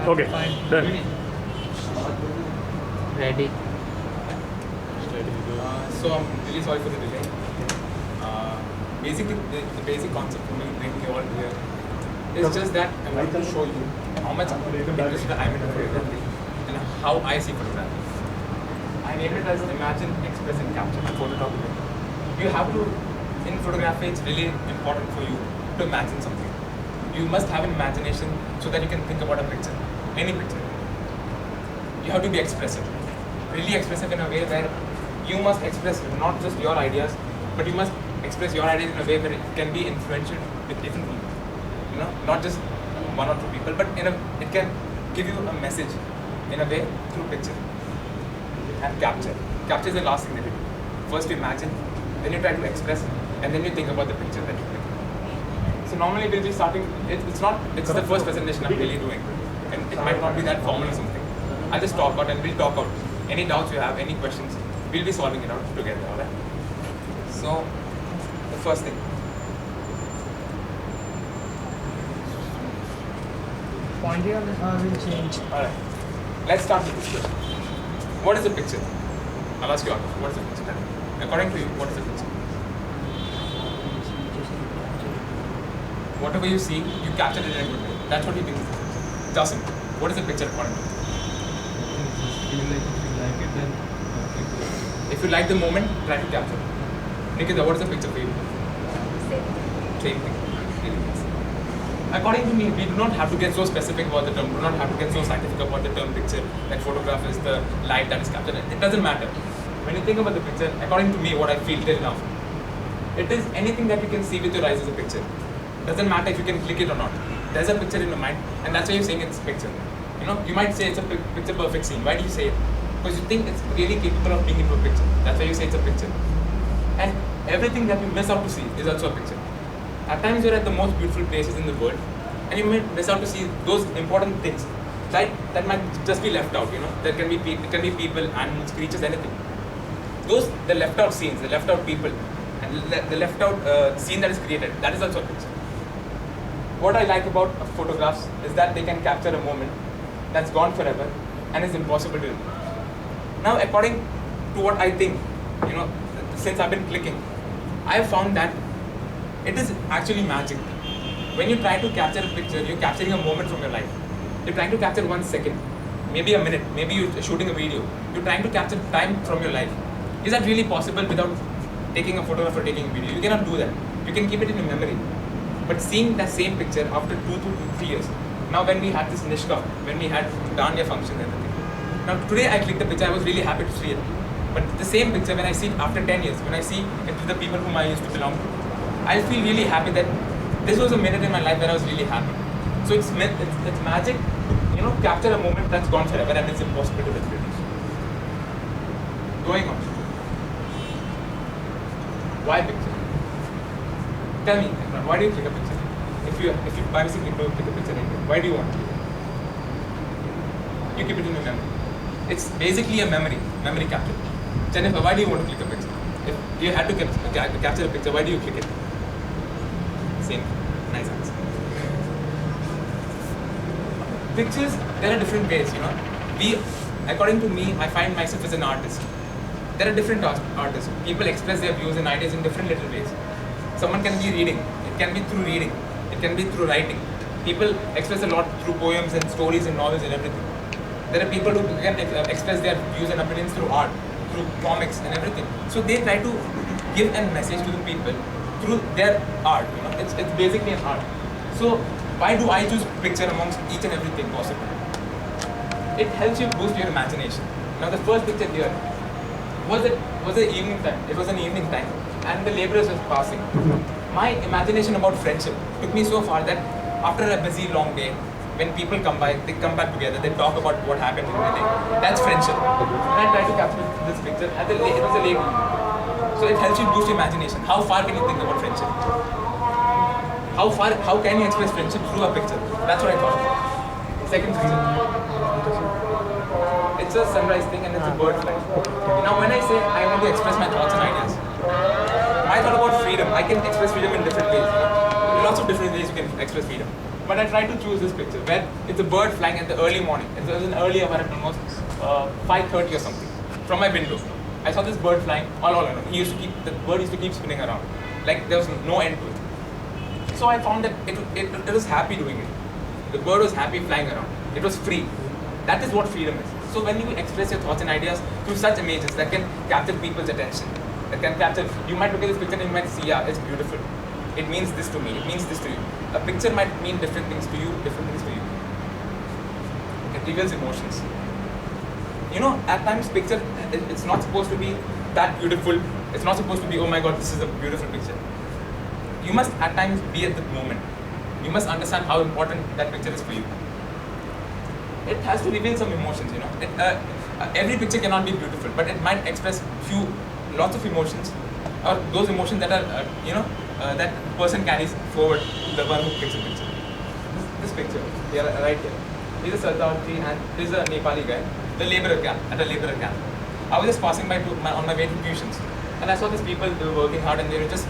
Okay. Fine. Done. Ready. So I'm really sorry for the delay. Basically, the basic concept for me bringing you all here is just that I want to show you how much interested I am in photography and how I see photography. I named it as imagine, express and capture, photography. You have to, in photography, it's really important for you to imagine something. You must have an imagination so that you can think about a picture, any picture. You have to be expressive, really expressive in a way where you must express not just your ideas, but you must express your ideas in a way where it can be influential with different people. You know, not just one or two people, but it can give you a message in a way through picture. And capture. Capture is the last thing that you do. First you imagine, then you try to express, and then you think about the picture that you take. So normally we'll be starting, it's the first presentation I'm really doing. And it might not be that formal or something. I'll just talk out and we'll talk out. Any doubts you have, any questions, we'll be solving it out together, alright? So, the first thing. Pointing on the car will change. Alright. Let's start with this question. What is a picture? I'll ask you, Akash, what is a picture? According to you, what is a picture? Whatever you see, you capture it in a good way. That's what you think is a picture. Jasim, what is a picture according to you? If you like the moment, try to capture it. Nikita, what is a picture for you? Same thing. According to me, we do not have to get so specific about the term, do not have to get so scientific about the term picture, that photograph is the light that is captured. It doesn't matter. When you think about the picture, according to me, what I feel till now, it is anything that you can see with your eyes as a picture. Doesn't matter if you can click it or not. There's a picture in your mind, and that's why you're saying it's a picture. You know, you might say it's a picture perfect scene. Why do you say it? Because you think it's really capable of being into a picture. That's why you say it's a picture. And everything that you miss out to see is also a picture. At times you're at the most beautiful places in the world, and you may miss out to see those important things that might just be left out. You know, there can be people, animals, creatures, anything. Those the left out scenes, the left out people, and the left out scene that is created. That is also a picture. What I like about photographs is that they can capture a moment that's gone forever and is impossible to. Now, according to what I think, you know, since I've been clicking, I have found that it is actually magic. When you try to capture a picture, you're capturing a moment from your life. You're trying to capture 1 second, maybe a minute, maybe you're shooting a video. You're trying to capture time from your life. Is that really possible without taking a photograph or taking a video? You cannot do that. You can keep it in your memory. But seeing that same picture after 2 to 3 years, now when we had this Nishka, when we had Danya function and everything. Now today I clicked the picture, I was really happy to see it. But the same picture when I see it after 10 years, when I see it with the people whom I used to belong to, I feel really happy that this was a minute in my life where I was really happy. So it's magic, you know, capture a moment that's gone forever and it's impossible to reproduce. Going on. Why picture? Tell me, why do you click a picture? If you by mistake click a picture, why do you want to? You keep it in your memory. It's basically a memory capture. Jennifer, why do you want to click a picture? If you had to capture a picture, why do you click it? Same. Nice answer. Pictures, there are different ways, you know. According to me, I find myself as an artist. There are different artists. People express their views and ideas in different little ways. Someone can be reading. It can be through reading. It can be through writing. People express a lot through poems and stories and novels and everything. There are people who can express their views and opinions through art, through comics and everything. So they try to give a message to the people through their art. You know, it's basically an art. So why do I choose picture amongst each and everything possible? It helps you boost your imagination. Now the first picture here was an evening time. It was an evening time, and the laborers were passing. My imagination about friendship took me so far that after a busy long day, when people come by, they come back together, they talk about what happened in the day. That's friendship. And I tried to capture this picture, and it was a lake. So it helps you boost your imagination. How far can you think about friendship? How can you express friendship through a picture? That's what I thought. Second picture. It's a sunrise thing and it's a bird flight. Now when I say I want to express my thoughts and ideas, I thought about freedom. I can express freedom in different ways. You know? lots of different ways you can express freedom. But I tried to choose this picture where it's a bird flying in the early morning. It was an early hour at almost 5:30 or something. From my window, I saw this bird flying all alone. The bird used to keep spinning around, like there was no end to it. So I found that it was happy doing it. The bird was happy flying around. It was free. That is what freedom is. So when you express your thoughts and ideas through such images that can capture people's attention, that can capture, you might look at this picture and you might see, yeah, it's beautiful. It means this to me. It means this to you. A picture might mean different things to you, different things to you. It reveals emotions. You know, at times picture, it's not supposed to be that beautiful. It's not supposed to be, oh my god, this is a beautiful picture. You must at times be at the moment. You must understand how important that picture is for you. It has to reveal some emotions, you know. Every picture cannot be beautiful, but it might express lots of emotions, or those emotions that are, that person carries forward to the one who takes a picture. This picture, here, right here. This is a Sardarji and this is a Nepali guy, the laborer camp, at a laborer camp. I was just passing by on my way to tuitions, and I saw these people, they were working hard and they were just,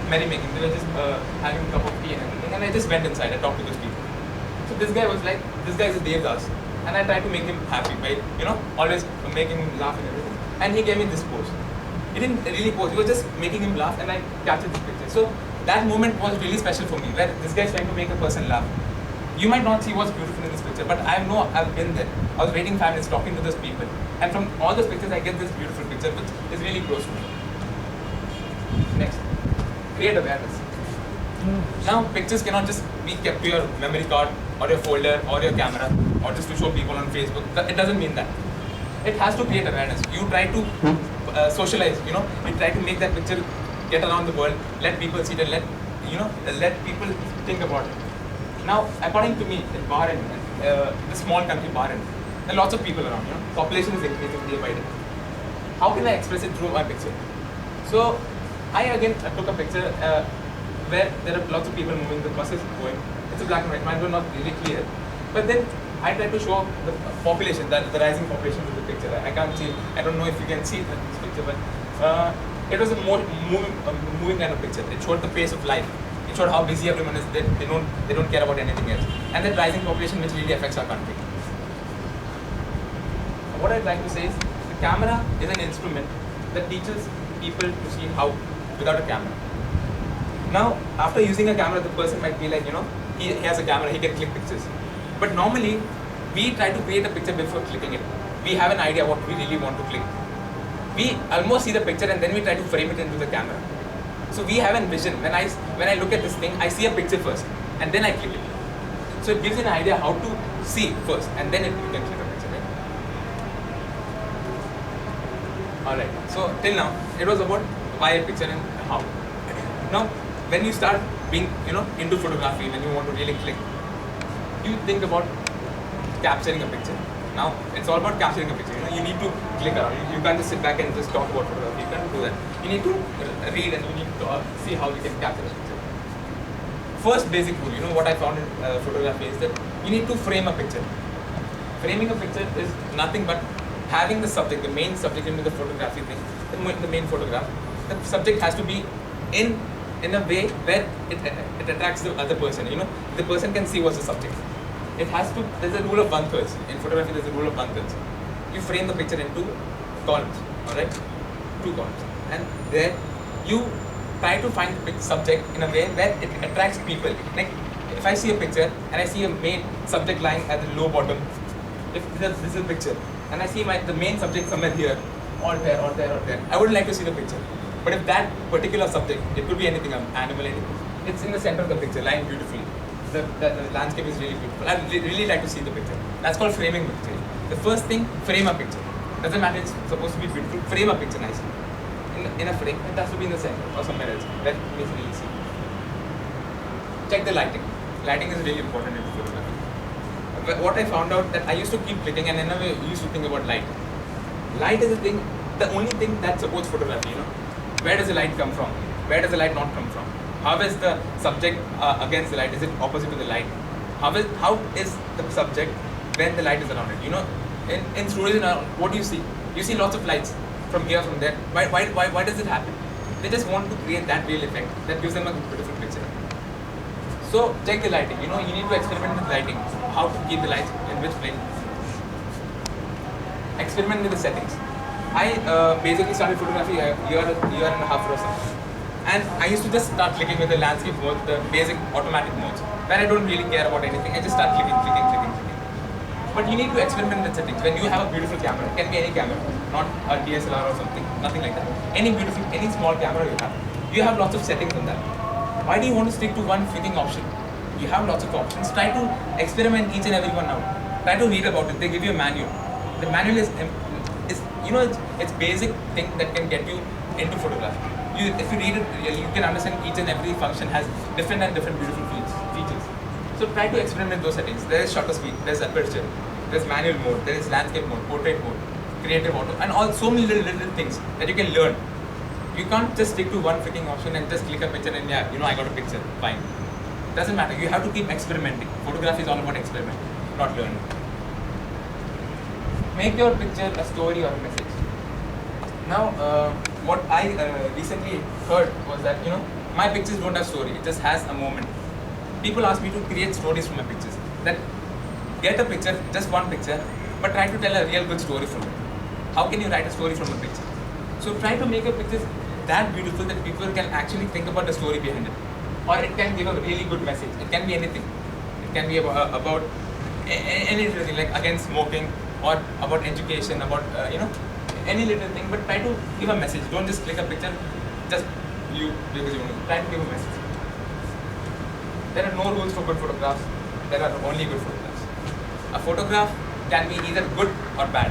merrymaking. They were just having a cup of tea and everything, and I just went inside and talked to those people. So this guy was like, this guy is a Devdas, and I tried to make him happy by, always making him laugh and everything. And he gave me this pose. He didn't really pose, he was just making him laugh, and I captured this picture. So that moment was really special for me, where this guy is trying to make a person laugh. You might not see what's beautiful in this picture, but I know I've been there. I was waiting 5 minutes talking to those people, and from all those pictures I get this beautiful picture, which is really close to me. Next, create awareness. Now pictures cannot just be kept to your memory card or your folder or your camera or just to show people on Facebook. It doesn't mean that. It has to create awareness. You try to socialize, you try to make that picture get around the world, let people see it, and let people think about it. Now, according to me, in Bahrain, the small country Bahrain, there are lots of people around, population is increasing day by day. How can I express it through my picture? So, I again took a picture where there are lots of people moving, the bus is going. It's a black and white, mine was not really clear. But then I tried to show the population, the rising population with the picture. I can't see, I don't know if you can see this picture, but it was a more moving kind of picture. It showed the pace of life. It showed how busy everyone is. They don't care about anything else. And that rising population which really affects our country. What I'd like to say is, the camera is an instrument that teaches people to see how without a camera. Now, after using a camera, the person might be like, he has a camera, he can click pictures. But normally, we try to create a picture before clicking it. We have an idea what we really want to click. We almost see the picture and then we try to frame it into the camera. So we have a vision. When I look at this thing, I see a picture first and then I click it. So it gives you an idea how to see first and then you can click a picture, right? Alright, so till now, it was about why a picture and how. Now, when you start being, into photography, when you want to really click, you think about capturing a picture. Now, it's all about capturing a picture. You need to click around. You can't just sit back and just talk about photography. You can't do that. You need to read and you need to see how you can capture a picture. First basic rule, what I found in photography is that you need to frame a picture. Framing a picture is nothing but having the subject, the main subject into the photography thing, the main photograph. The subject has to be in a way where it attracts the other person. The person can see what's the subject. There's a rule of 1/3. In photography, there's a rule of 1/3. You frame the picture into columns, alright? 2 columns. And there, you try to find the subject in a way where it attracts people. Like, if I see a picture and I see a main subject lying at the low bottom, if this is a picture, and I see the main subject somewhere here, or there, I wouldn't like to see the picture. But if that particular subject, it could be anything, an animal, anything, it's in the center of the picture, lying beautifully. The landscape is really beautiful. I'd really like to see the picture. That's called framing a picture. The first thing, frame a picture. Doesn't matter, it's supposed to be beautiful. Frame a picture nicely. In a frame, it has to be in the center or somewhere else. Let me really see. Check the lighting. Lighting is really important in photography. What I found out that I used to keep clicking and in a way I used to think about light. Light is the only thing that supports photography, Where does the light come from? Where does the light not come from? How is the subject against the light? Is it opposite to the light? How is the subject when the light is around it? In studios, what do you see? You see lots of lights from here, from there. Why does it happen? They just want to create that real effect that gives them a beautiful picture. So check the lighting. You know, you need to experiment with lighting. How to keep the lights in which plane. Experiment with the settings. I basically started photography a year and a half or something. And I used to just start clicking with the landscape mode, the basic automatic modes, where I don't really care about anything. I just start clicking. But you need to experiment with settings. When you have a beautiful camera, it can be any camera, not a DSLR or something, nothing like that. Any small camera you have lots of settings on that. Why do you want to stick to one freaking option? You have lots of options. Try to experiment each and every one out. Try to read about it. They give you a manual. The manual is it's basic thing that can get you into photography. If you read it, you can understand each and every function has different beautiful features. So try to experiment with those settings. There is shutter speed, there is aperture, there is manual mode, there is landscape mode, portrait mode, creative auto, and all so many little things that you can learn. You can't just stick to one freaking option and just click a picture and I got a picture, fine. Doesn't matter. You have to keep experimenting. Photography is all about experimenting, not learning. Make your picture a story or a message. Now, what I recently heard was that my pictures don't have story. It just has a moment. People ask me to create stories from my pictures. That get a picture, just one picture, but try to tell a real good story from it. How can you write a story from a picture? So try to make a picture that beautiful that people can actually think about the story behind it. Or it can give a really good message. It can be anything. It can be about anything like against smoking or about education, about any little thing. But try to give a message. Don't just click a picture, just you because you want to. Try to give a message. There are no rules for good photographs. There are only good photographs. A photograph can be either good or bad.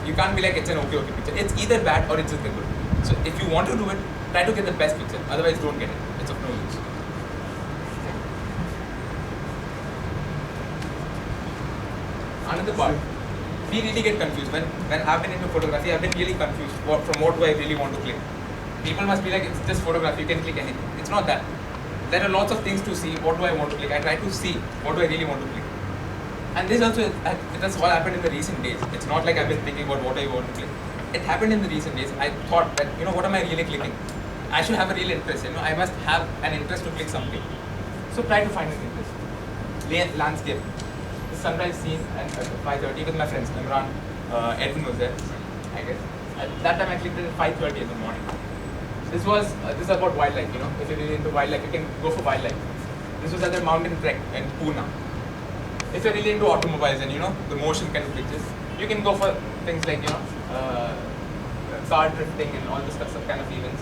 You can't be like it's an okay picture. It's either bad or it's just good. So if you want to do it, try to get the best picture. Otherwise, don't get it. It's of no use. Another part. We really get confused. When I've been into photography, I've been really confused from what do I really want to click. People must be like, it's just photography, you can click anything. It's not that. There are lots of things to see. What do I want to click? I try to see what do I really want to click. And this also, that's what happened in the recent days. It's not like I've been thinking about what I want to click. It happened in the recent days. I thought that, what am I really clicking? I should have a real interest. I must have an interest to click something. So try to find an interest. Landscape. The sunrise scene at 5:30 with my friends. Imran, Edwin was there, I guess. At that time I clicked it at 5:30 in the morning. This is about wildlife. If you're really into wildlife, you can go for wildlife. This was at the mountain trek in Pune. If you're really into automobiles and the motion kind of pictures, you can go for things like car drifting and all this stuff, some kind of events.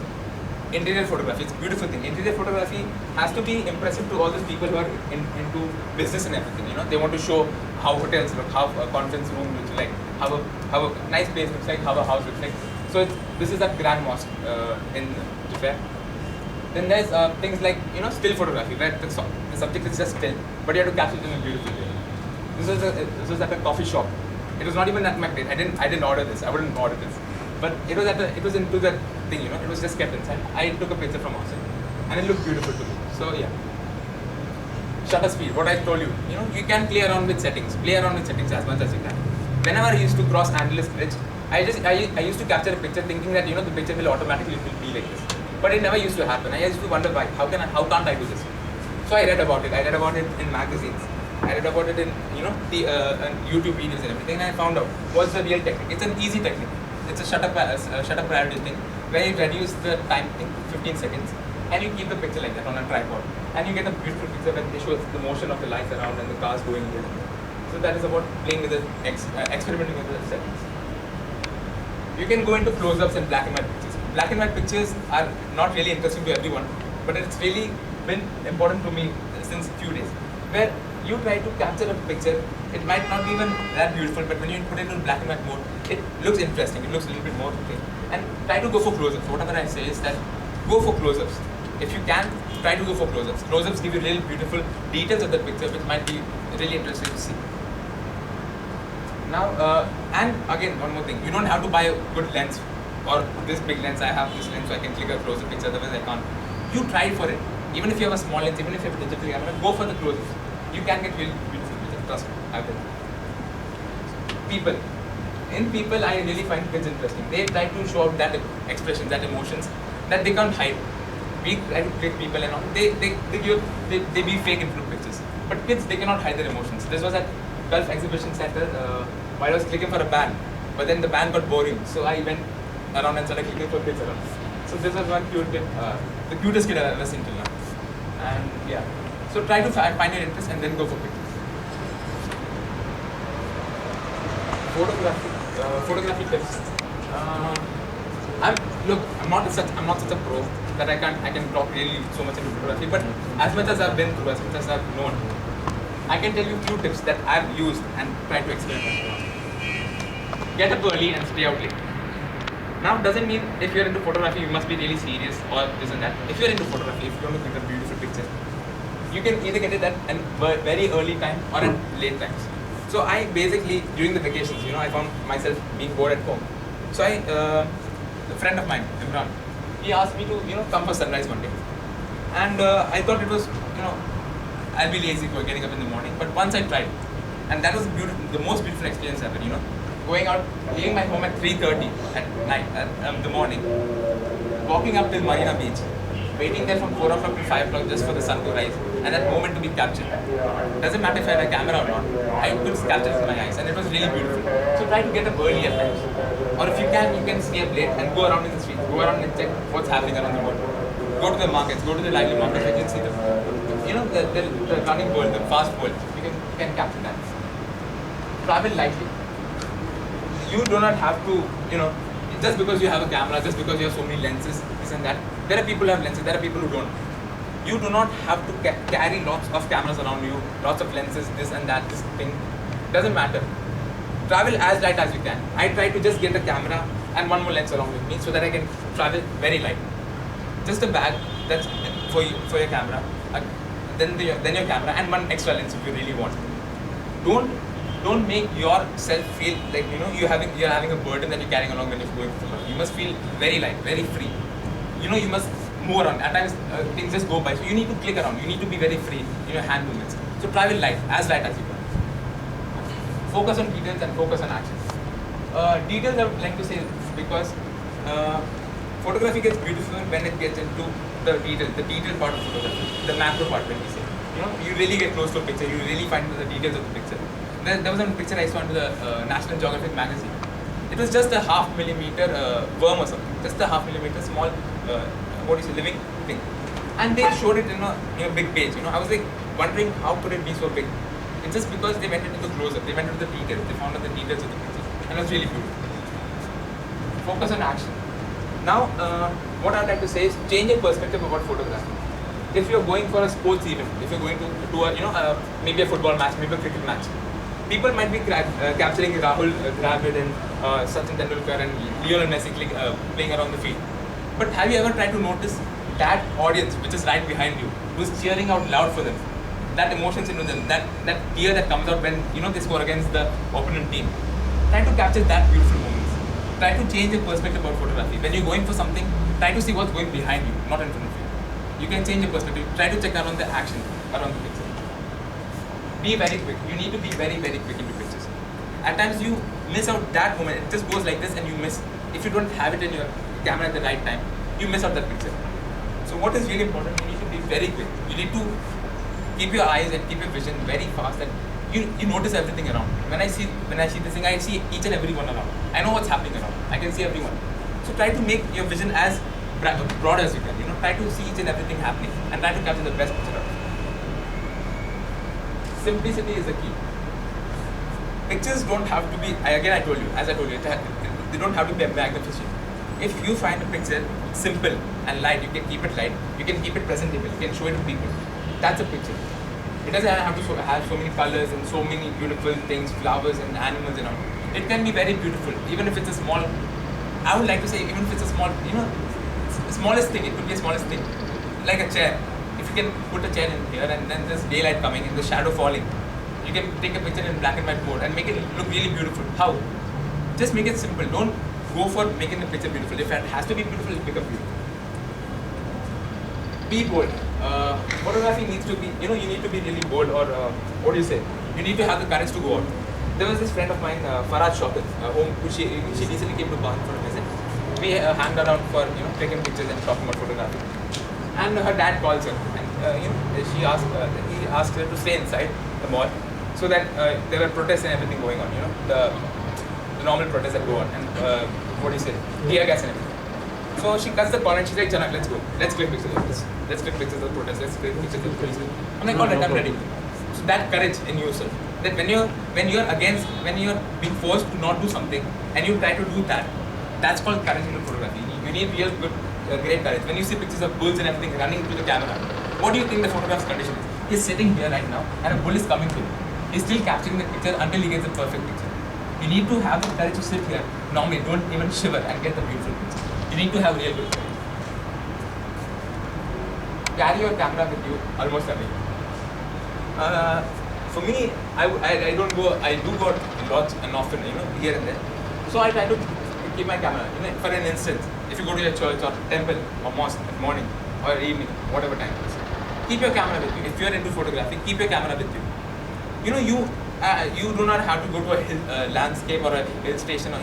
Interior photography, it's a beautiful thing. Interior photography has to be impressive to all those people who are into business and everything. They want to show how hotels look, how a conference room looks like, how a nice place looks like, how a house looks like. So this is that Grand Mosque in Japan. Then there's things like still photography, where the subject is just still, but you have to capture it in a beautiful way. This was at a coffee shop. It was not even at my place. I didn't order this. I wouldn't order this. But it was into that thing. It was just kept inside. I took a picture from outside, and it looked beautiful to me. So yeah. Shutter speed. What I told you. You can play around with settings. Play around with settings as much as you can. Whenever I used to cross Angeles Bridge, I used to capture a picture thinking that the picture will automatically be like this. But it never used to happen. I used to wonder why. How can't I do this? So I read about it. I read about it in magazines. I read about it in YouTube videos and everything, and I found out what's the real technique. It's an easy technique. It's a shutter priority thing where you reduce the time thing 15 seconds and you keep the picture like that on a tripod, and you get a beautiful picture when they show the motion of the lights around and the cars going here. So that is about playing with the experimenting with the settings. You can go into close-ups and black and white pictures. Black and white pictures are not really interesting to everyone, but it's really been important to me since a few days. Where you try to capture a picture, it might not be even that beautiful, but when you put it in black and white mode, it looks interesting, it looks a little bit more okay. And try to go for close-ups. Whatever I say is that go for close-ups. If you can, try to go for close-ups. Close-ups give you really beautiful details of the picture, which might be really interesting to see. Now, and again, one more thing, you don't have to buy a good lens or this big lens. I have this lens so I can click a close-up picture, otherwise I can't. You try for it. Even if you have a small lens, even if you have a digital camera, go for the close-ups. You can get really beautiful pictures, trust me, I've done it. People. In people, I really find kids interesting. They try to show out that expressions, that emotions that they can't hide. we try to trick people and all. They be fake into pictures. But kids, they cannot hide their emotions. This was at Gulf Exhibition Center while I was clicking for a band. But then the band got boring, so I went around and started clicking for kids around. So this was one cute kid, the cutest kid I've ever seen till now. And yeah, so try to find your interest and then go for pictures. Photography tips. I'm not such a pro that I can talk really so much into photography. But as much as I've been through, as much as I've known, I can tell you few tips that I've used and tried to experiment. Get up early and stay out late. Now, doesn't mean if you're into photography, you must be really serious or this and that. If you're into photography, if you want to take a beautiful picture, you can either get it at a very early time or at late times. So I basically, during the vacations, I found myself being bored at home. So a friend of mine, Imran, he asked me to, come for sunrise one day. And I thought it was, I'll be lazy for getting up in the morning. But once I tried, and that was the most beautiful experience ever, going out, leaving my home at 3:30 at night, the morning, walking up till Marina Beach, waiting there from 4 o'clock to 5 o'clock just for the sun to rise, and that moment to be captured. Doesn't matter if I have a camera or not, I could capture it with my eyes, and it was really beautiful. So try to get up early at times. Or if you can stay up late and go around in the street, go around and check what's happening around the world. Go to the markets, go to the lively markets, you can see the running world, the fast world. You can capture that. Travel lightly. You do not have to, just because you have a camera, just because you have so many lenses, this and that. There are people who have lenses, there are people who don't. You do not have to carry lots of cameras around you, lots of lenses, this and that, this thing. Doesn't matter. Travel as light as you can. I try to just get a camera and one more lens along with me so that I can travel very light. Just a bag that's for your camera, then your camera and one extra lens if you really want. Don't make yourself feel like you're having a burden that you're carrying along when you're going for photography. You must feel very light, very free. You must move around. At times things just go by, so you need to click around. You need to be very free in your hand movements. So travel light, as light as you can. Focus on details and focus on action. Details I would like to say because photography gets beautiful when it gets into the detail part of photography, the macro part when we say. You really get close to a picture. You really find the details of the picture. There was a picture I saw into the National Geographic magazine. It was just a 0.5 millimeter worm or something, just a 0.5 millimeter small, living thing. And they showed it in a big page. I was like wondering how could it be so big. It's just because they went into the close-up, they went into the details, they found out the details of the picture, and it was really beautiful. Focus on action. Now, what I'd like to say is change your perspective about photography. If you're going for a sports event, if you're going to a, maybe a football match, maybe a cricket match, people might be capturing Rahul Dravid and Sachin Tendulkar and Lionel Messi playing around the field. But have you ever tried to notice that audience which is right behind you, who's cheering out loud for them? That emotions into them, that tear that comes out when they score against the opponent team. Try to capture that beautiful moments. Try to change your perspective about photography. When you're going for something, try to see what's going behind you, not in front of you. You can change your perspective. Try to check around the action, around the picture. Be very quick. You need to be very, very quick into pictures. At times you miss out that moment. It just goes like this and you miss. If you don't have it in your camera at the right time, you miss out that picture. So what is really important, you need to be very quick. You need to keep your eyes and keep your vision very fast and you notice everything around. When I see this thing, I see each and every one around. I know what's happening around. I can see everyone. So try to make your vision as broad as you can. Try to see each and everything happening and try to capture the best picture of it. Simplicity is the key. Pictures don't have to be, I told you, they don't have to be magnificent. If you find a picture simple and light, you can keep it light, you can keep it presentable, you can show it to people. That's a picture. It doesn't have to have so many colors and so many beautiful things, flowers and animals and all. It can be very beautiful, even if it's a small, I would like to say, even if it's a small, smallest thing, it could be a smallest thing. Like a chair. If you can put a chair in here and then there's daylight coming and the shadow falling, you can take a picture in black and white mode and make it look really beautiful. How? Just make it simple. Don't go for making the picture beautiful. If it has to be beautiful, it becomes beautiful. Be bold. Photography needs to be, you need to be really bold or, what do you say? You need to have the courage to go out. There was this friend of mine, Farad Shaukat, who she recently came to Bali for a visit. We hanged around for, taking pictures and talking about photography. and her dad calls her, and he asked her to stay inside the mall, so that there were protests and everything going on, the normal protests that go on, and what do you say, tear gas and everything. So she cuts the call and she's like, Chanak, let's go. Let's click pictures of this. Let's click pictures of protests. Let's click pictures of police. I'm like, alright, I'm ready. So that courage in yourself, that when you're being forced to not do something and you try to do that, that's called courage in photography. You need real good, great courage. When you see pictures of bulls and everything running into the camera, what do you think the photograph's condition is? He's sitting here right now and a bull is coming to him. He's still capturing the picture until he gets a perfect picture. You need to have the courage to sit here. Normally, don't even shiver and get the beautiful picture. You need to have real good courage. Carry your camera with you almost everywhere. For me, I don't go. I do go lots and often, here and there. So I try to keep my camera. For an instance, if you go to your church or temple or mosque at morning or evening, whatever time it is, keep your camera with you. If you are into photography, keep your camera with you. You do not have to go to a landscape or a hill station or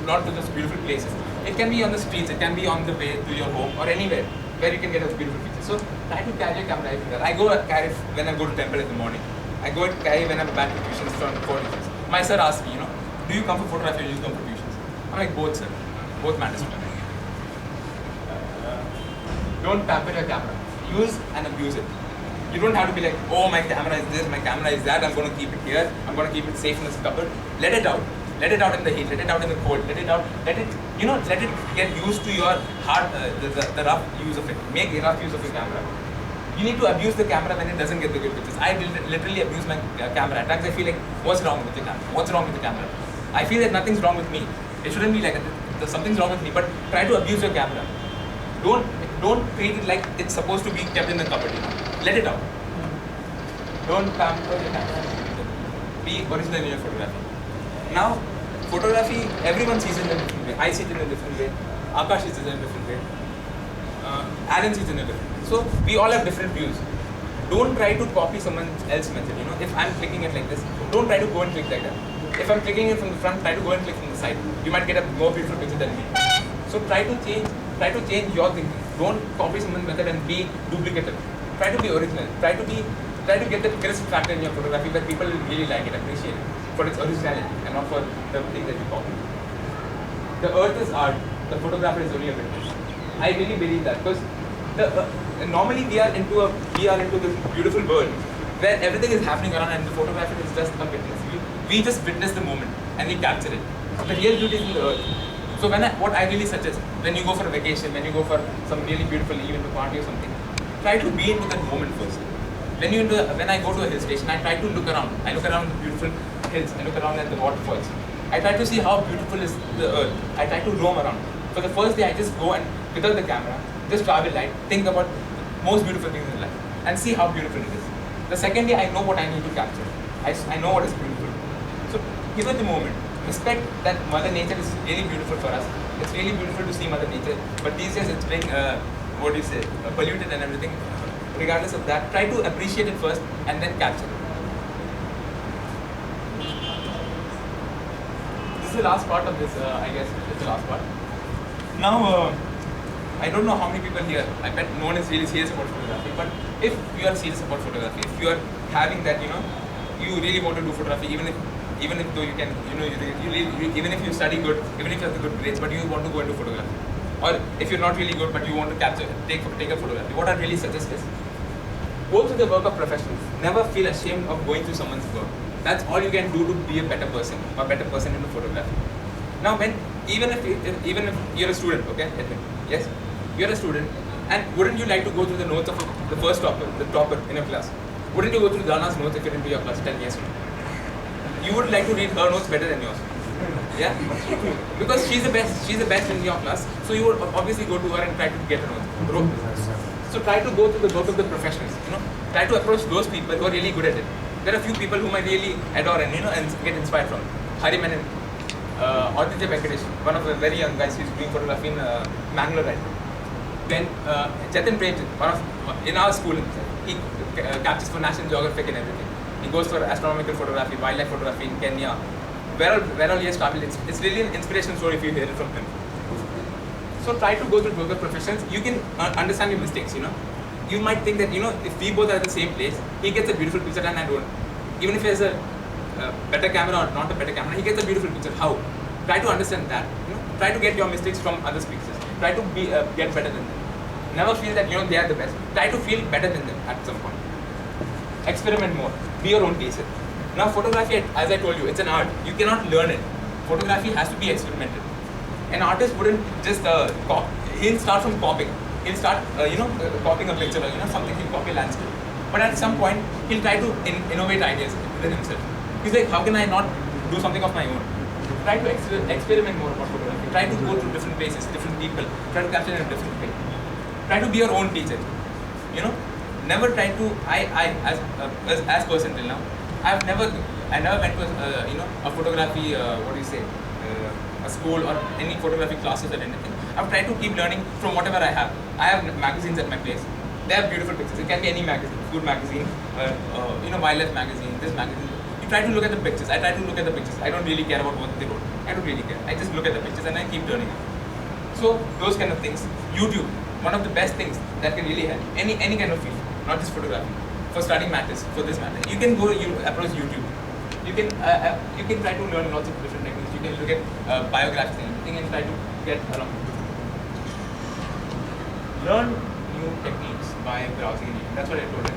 not to those beautiful places. It can be on the streets, it can be on the way to your home or anywhere where you can get a beautiful picture. So try to carry your camera everywhere. I go carry when I go to temple in the morning. I go and carry when I'm back to tuitions for tuitions. My sir asked me, do you come for photography or do you come for tuitions? I'm like, both, sir. Both matters to me. Don't pamper your camera. Use and abuse it. You don't have to be like, oh, my camera is this, my camera is that, I'm going to keep it here, I'm going to keep it safe in this cupboard. Let it out. Let it out in the heat, let it out in the cold, let it out, let it get used to your the rough use of it. Make a rough use of your camera. You need to abuse the camera when it doesn't get the good pictures. I literally abuse my camera. At times I feel like, what's wrong with the camera? What's wrong with the camera? I feel that nothing's wrong with me. It shouldn't be like that. Something's wrong with me, but try to abuse your camera. Don't treat it like it's supposed to be kept in the cupboard, Let it out. Don't pamper your camera. Be original in your photography. Now, photography, everyone sees it in a different way. I see it in a different way. Akash sees it in a different way. Aaron sees it in a different way. So, we all have different views. Don't try to copy someone else's method. If I'm clicking it like this, don't try to go and click like that. If I'm clicking it from the front, try to go and click from the side. You might get a more beautiful picture than me. So, try to change your thinking. Don't copy someone's method and be duplicative. Try to be original. Try to get the crisp factor in your photography where people really like it, appreciate it for its originality and not for the thing that you copy. The earth is art. The photographer is only a witness. I really believe that because normally we are into this beautiful world where everything is happening around and the photographer is just a witness. We just witness the moment and we capture it. The real beauty is in the earth. So what I really suggest, when you go for a vacation, when you go for some really beautiful event, a party or something, try to be into that moment first. When I go to a hill station, I try to look around. I look around the beautiful hills. I look around at the waterfalls. I try to see how beautiful is the earth. I try to roam around. For the first day, I just go and without the camera, just travel light, think about most beautiful things in life, and see how beautiful it is. The second day, I know what I need to capture. I know what is beautiful. So give it the moment. Respect that Mother Nature is really beautiful for us. It's really beautiful to see Mother Nature. But these days, it's being polluted and everything. Regardless of that, try to appreciate it first and then capture it. This is the last part of this, I guess. It's the last part. Now, I don't know how many people here, I bet no one is really serious about photography, but if you are serious about photography, if you are having that, you really want to do photography, even if though you can, even if you study good, even if you have the good grades, but you want to go into photography. Or if you're not really good, but you want to take a photography, what I really suggest is, go through the work of professionals. Never feel ashamed of going through someone's work. That's all you can do to be a better person or better person in the photography. Now, even if you're a student, okay, Edwin, yes, you're a student, and wouldn't you like to go through the notes of the first topper, the topper in your class? Wouldn't you go through Dana's notes if you're into your class 10 years ago? You would like to read her notes better than yours. Yeah? Because she's the best in your class, so you would obviously go to her and try to get her notes. So try to go through the work of the professionals, Try to approach those people who are really good at it. There are a few people whom I really adore and, and get inspired from. Hari Menon, Aditya Venkatesh, one of the very young guys who's doing photography in Mangalore right now. Then Jatin Premchand, in our school, he captures for National Geographic and everything. He goes for astronomical photography, wildlife photography in Kenya. Where all he has traveled, it's really an inspirational story if you hear it from him. So try to go through both the professions. You can understand your mistakes, you know. You might think that, you know, if we both are at the same place, he gets a beautiful picture and I don't. Even if he has a better camera or not a better camera, he gets a beautiful picture. How? Try to understand that. You know, try to get your mistakes from other pictures. Try to be get better than them. Never feel that, you know, they are the best. Try to feel better than them at some point. Experiment more. Be your own teacher. Now, photography, as I told you, it's an art. You cannot learn it. Photography has to be experimented. An artist wouldn't just copy. He'll start from copying. He'll start, copying a picture or, you know, something. He'll copy a landscape. But at some point, he'll try to innovate ideas within himself. He's like, how can I not do something of my own? Try to experiment more about photography. Try to go through different places, different people. Try to capture in a different way. Try to be your own teacher. You know, never try to. As person till now, I never went to a photography. A school or any photography classes or anything. I've tried to keep learning from whatever I have. I have magazines at my place. They have beautiful pictures. It can be any magazine, food magazine, wildlife magazine, this magazine. You try to look at the pictures. I try to look at the pictures. I don't really care about what they wrote. I don't really care. I just look at the pictures and I keep learning it. So those kind of things. YouTube, one of the best things that can really help. Any kind of field, not just photography. For studying matters, for this matter. You can approach YouTube. You can try to learn lots of different techniques. You can look at biographies and everything and try to get along. Learn new techniques by browsing. That's what I told you.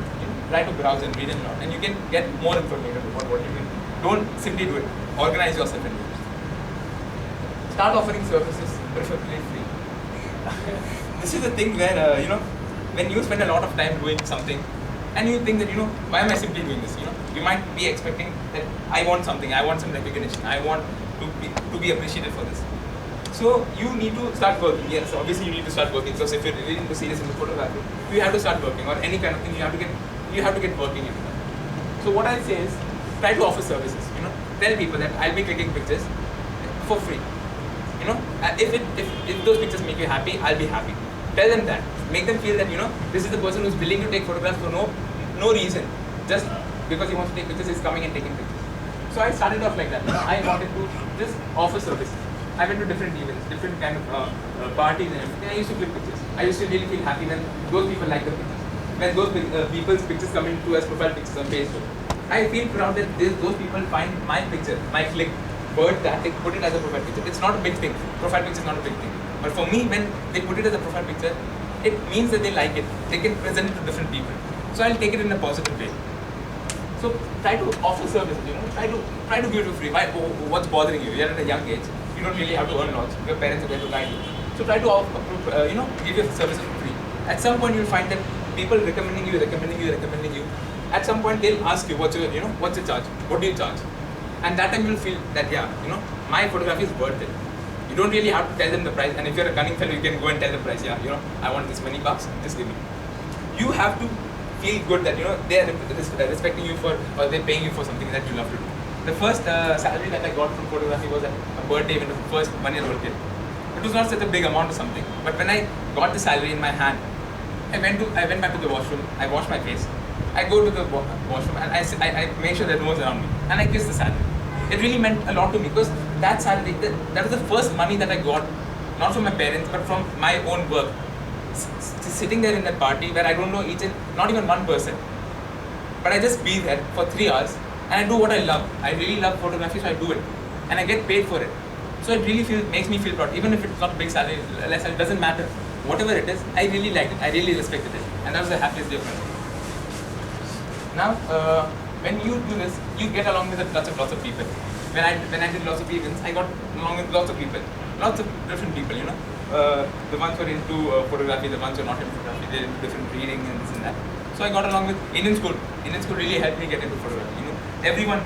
Try to browse and read a lot, and you can get more information about what you can. Don't simply do it. Organize yourself and do it. Start offering services, preferably free. This is the thing where when you spend a lot of time doing something, and you think that why am I simply doing this? You might be expecting that I want something, I want some recognition, I want to be appreciated for this. So you need to start working. Yes, obviously you need to start working. Because if you're really into serious into photography, you have to start working, or any kind of thing. You have to get working into that. So what I say is, try to offer services. Tell people that I'll be clicking pictures for free. If those pictures make you happy, I'll be happy. Tell them that. Make them feel that this is the person who's willing to take photographs for no reason, just because he wants to take pictures. He's coming and taking pictures. So I started off like that. I wanted to just offer services. I went to different events, different kind of parties and everything. I used to click pictures. I used to really feel happy when those people like the pictures. When those people's pictures come into as profile pictures on Facebook. I feel proud that those people find my picture, my click, word that they put it as a profile picture. It's not a big thing. Profile picture is not a big thing. But for me, when they put it as a profile picture, it means that they like it. They can present it to different people. So I'll take it in a positive way. So try to offer services. Try to give it for free. What's bothering you? You're at a young age. You don't really have to earn lots. Your parents are there to guide you. So try to give your services for free. At some point you'll find that people recommending you. At some point they'll ask you what's your charge? What do you charge? And that time you'll feel that my photography is worth it. You don't really have to tell them the price. And if you're a cunning fellow, you can go and tell the price. I want this many bucks. Just give me. You have to feel good that they're respecting you for, or they're paying you for something that you love to do. The first salary that I got from photography was a birthday event of the first 1-year-old kid. It was not such a big amount or something, but when I got the salary in my hand, I went back to the washroom. I washed my face. I go to the washroom and I make sure that no one's around me, and I kiss the salary. It really meant a lot to me because that salary, that was the first money that I got, not from my parents but from my own work. Sitting there in that party where I don't know not even one person, but I just be there for 3 hours. And I do what I love. I really love photography, so I do it. And I get paid for it. So it really makes me feel proud. Even if it's not a big salary, less salary, it doesn't matter. Whatever it is, I really liked it. I really respected it. And that was the happiest day of my life. Now, when you do this, you get along with lots of people. When I did lots of events, I got along with lots of people. Lots of different people, The ones who are into photography, the ones who are not into photography, they're into different reading and this and that. So I got along with Indian school. Indian school really helped me get into photography. Everyone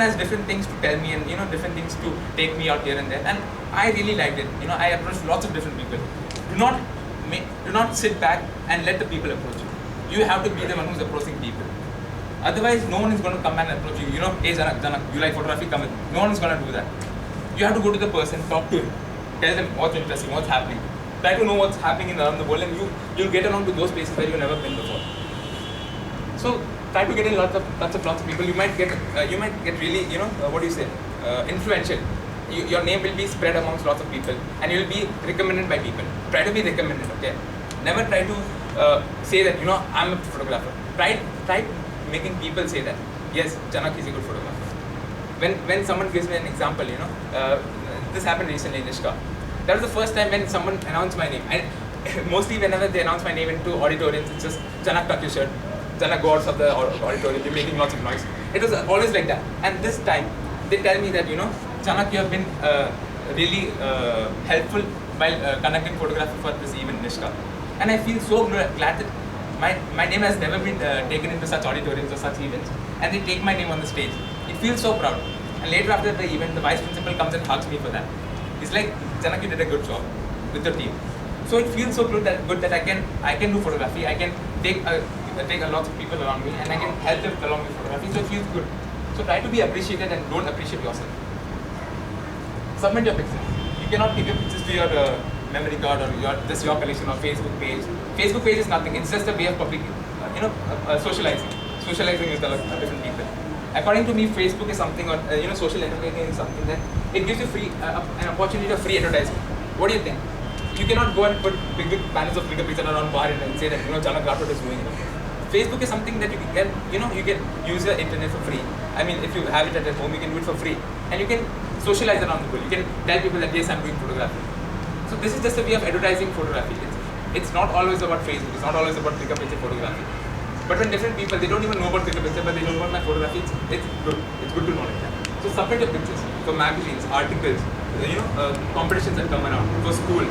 has different things to tell me and different things to take me out here and there, and I really liked it. I approached lots of different people. Do not sit back and let the people approach you. You have to be the one who's approaching people. Otherwise, no one is going to come and approach you. Hey Janak, you like photography? Come with. No one is going to do that. You have to go to the person, talk to him, tell them what's interesting, what's happening. Try to know what's happening around the world, and you'll get along to those places where you've never been before. So try to get in lots of people. You might get really, influential your name will be spread amongst lots of people, and you will be recommended by people. Try to be recommended, okay? Never try to say that, I'm a photographer. Try making people say that, yes, Janak is a good photographer. When someone gives me an example, this happened recently in Nishka. That was the first time when someone announced my name. And mostly whenever they announce my name into auditoriums, it's just, Janak, tuck your shirt. Janak, go out of the auditorium, you're making lots of noise. It was always like that. And this time, they tell me that, Janak, you have been really helpful while conducting photography for this event, Nishka. And I feel so glad that my name has never been taken into such auditoriums or such events, and they take my name on the stage. It feels so proud. And later after the event, the vice principal comes and hugs me for that. He's like, Janak, you did a good job with your team. So it feels so good that I can do photography. I can take a lot of people around me, and I can help them along with photography. So it feels good. So try to be appreciated and don't appreciate yourself. Submit your pictures. You cannot keep your pictures to your memory card or your collection or Facebook page. Facebook page is nothing. It's just a way of public, socializing. Socializing with different people. According to me, Facebook is something, or social networking is something that it gives you an opportunity of free advertising. What do you think? You cannot go and put big banners of bigger picture around bar and say that Janak Rathod is doing it. Facebook is something that you can use the internet for free. I mean, if you have it at home, you can do it for free, and you can socialize around the world. You can tell people that yes, I'm doing photography. So this is just a way of advertising photography. It's not always about Facebook. It's not always about bigger picture photography. But when different people, they don't even know about bigger picture, but they know about my photography, it's good. It's good to know like that. So submit your pictures for magazines, articles, competitions that come around, for school,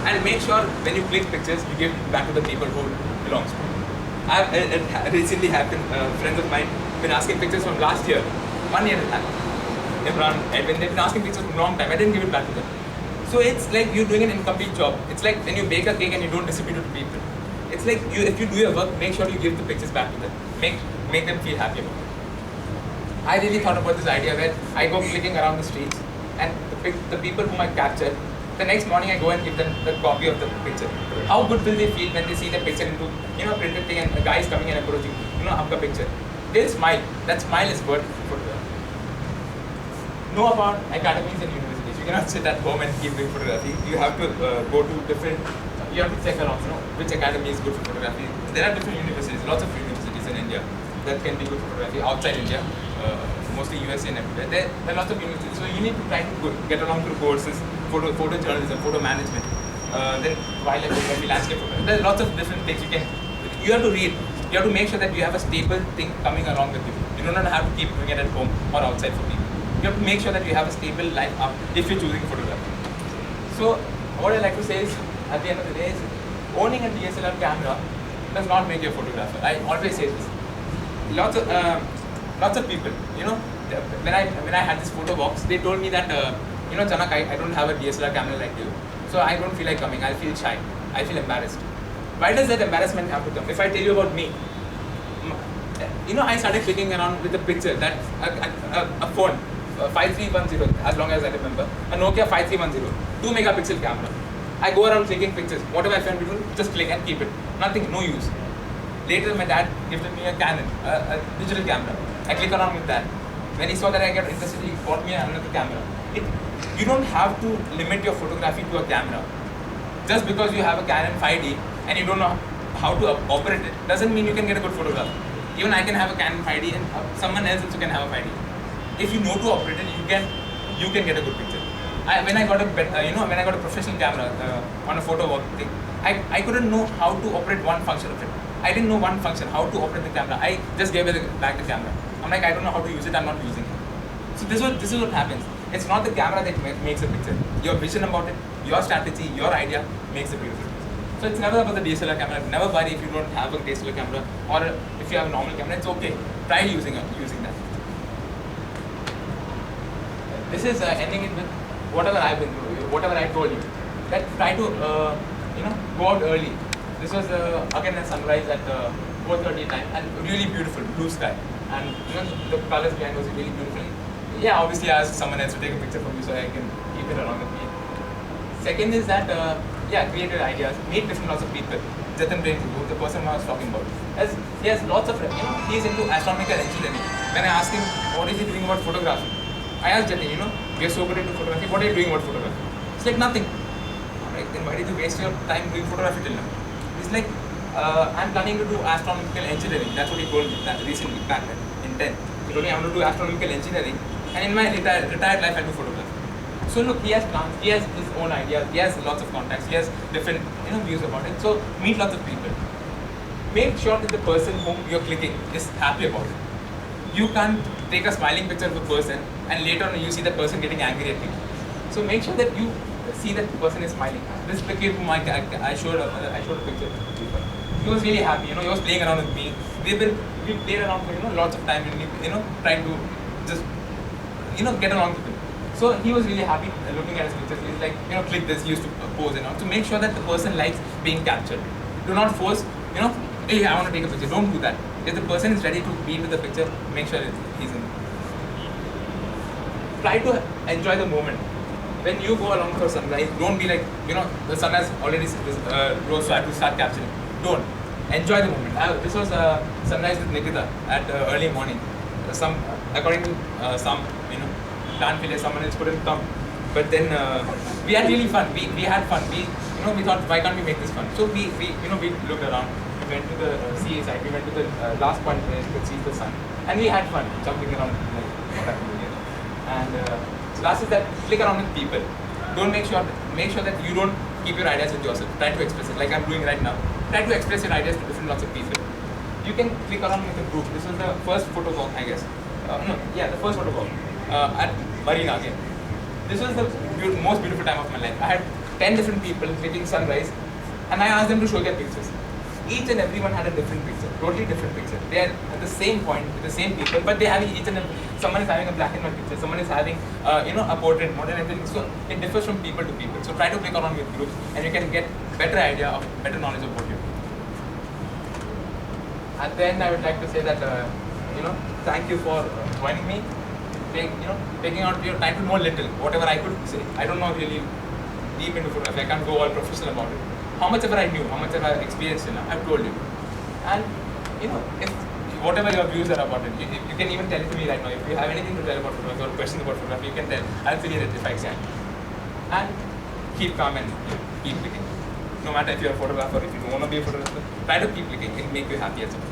and make sure when you click pictures, you give back to the people who belongs to. It recently happened. Friends of mine been asking pictures from last year, 1 year and a half. Imran, Edwin, they've been asking pictures from a long time. I didn't give it back to them. So it's like you're doing an incomplete job. It's like when you bake a cake and you don't distribute it to people. It's like if you do your work, make sure you give the pictures back to them. Make them feel happy about it. I really thought about this idea where I go clicking around the streets, and the people whom I captured, the next morning I go and give them the copy of the picture. How good will they feel when they see the picture into printed thing, and a guy is coming and approaching, आपका picture. They'll smile. That smile is worth photography. Know about academies and universities. You cannot sit at home and keep doing photography. You have to go to different. You have to check around, which academy is good for photography. There are different universities, lots of universities in India that can be good for photography outside India, mostly USA and everywhere. There are lots of universities, so you need to try to get along through courses, photojournalism, photo management, then wildlife photography, landscape photography. There are lots of different things you have to read. You have to make sure that you have a stable thing coming along with you. You do not have to keep doing it at home or outside for people. You have to make sure that you have a stable life up if you're choosing photography. So what I like to say is, at the end of the day, is owning a DSLR camera does not make you a photographer. I always say this. Lots of people, when I had this photo box, they told me that, Janak, I don't have a DSLR camera like you, so I don't feel like coming. I feel shy. I feel embarrassed. Why does that embarrassment have to come? If I tell you about me, I started clicking around with a picture that a phone, 5310, as long as I remember, a Nokia 5310, 2 megapixel camera. I go around clicking pictures. Whatever I find beautiful, just click and keep it. Nothing, no use. Later, my dad gifted me a Canon, a digital camera. I click around with that. When he saw that I got interested, he bought me another camera. You don't have to limit your photography to a camera. Just because you have a Canon 5D and you don't know how to operate it, doesn't mean you can get a good photograph. Even I can have a Canon 5D and someone else also can have a 5D. If you know to operate it, you can get a good picture. When I got a professional camera on a photo walk thing, I couldn't know how to operate one function of it. I didn't know one function, how to operate the camera. I just gave back the camera. I'm like, I don't know how to use it, I'm not using it. So this is what happens. It's not the camera that makes a picture. Your vision about it, your strategy, your idea makes a beautiful picture. So it's never about the DSLR camera. Never worry if you don't have a DSLR camera, or if you have a normal camera, it's okay. Try using that. This is ending it with whatever I've been through, whatever I told you. That try to go out early. This was again a sunrise at 4:30 time, and really beautiful blue sky, and the colors behind was really beautiful. Yeah, obviously I asked someone else to take a picture for me so I can keep it along with me. Second is that creative ideas, meet different lots of people. Jatin Prem, the person I was talking about, he has lots of he is into astronomical engineering. When I asked him what is he doing about photography, I asked Jatin, We are so good into photography. What are you doing about photography? It's like nothing. I'm like, then why did you waste your time doing photography till now? It's like, I'm planning to do astronomical engineering. That's what he told me recently, back then, in 10th. He told me I'm going to do astronomical engineering, and in my retired life I'll do photography. So look, he has plans, he has his own ideas, he has lots of contacts, he has different views about it. So meet lots of people. Make sure that the person whom you're clicking is happy about it. You can't take a smiling picture of a person and later on you see that person getting angry at you. So make sure that you see that the person is smiling. This is the kid whom I showed a picture. He was really happy. He was playing around with me. We played around for lots of time and trying to just get along with him. So he was really happy looking at his pictures. He's like click this, he used to pose and all. So make sure that the person likes being captured. Do not force hey, I want to take a picture. Don't do that. If the person is ready to be into the picture, make sure he's in. Try to enjoy the moment. When you go along for sunrise, don't be like, the sun has already rose, so I have to start capturing. Don't. Enjoy the moment. This was sunrise with Nikita at early morning. According to some, plan failure, someone else couldn't come. But then we had really fun. We had fun. We thought, why can't we make this fun? So we looked around. We went to the sea side. We went to the last point where you could see the sun, and we had fun jumping around like what happened here. And so last is that click around with people. Make sure that you don't keep your ideas with yourself. Try to express it like I'm doing right now. Try to express your ideas to different lots of people. You can click around with a group. This was the first photo walk, I guess. The first photo walk at Marina again. This was the most beautiful time of my life. I had 10 different people clicking sunrise, and I asked them to show their pictures. Each and everyone had a different picture, totally different picture. They are at the same point with the same people, but they're having someone is having a black and white picture, someone is having a portrait mode and everything. So it differs from people to people. So try to click around with groups, and you can get better knowledge of what you do. At the end, I would like to say that thank you for joining me. Taking out your time to know a little, whatever I could say. I don't know really deep into photography. I can't go all professional about it. How much ever I knew, how much ever I experienced, I've told you. And if whatever your views are about it, you can even tell it to me right now. If you have anything to tell about photography or questions about photography, you can tell. I'll clear it if I can. And keep calm and keep clicking. No matter if you're a photographer, if you don't want to be a photographer, try to keep clicking. It'll make you happy as well.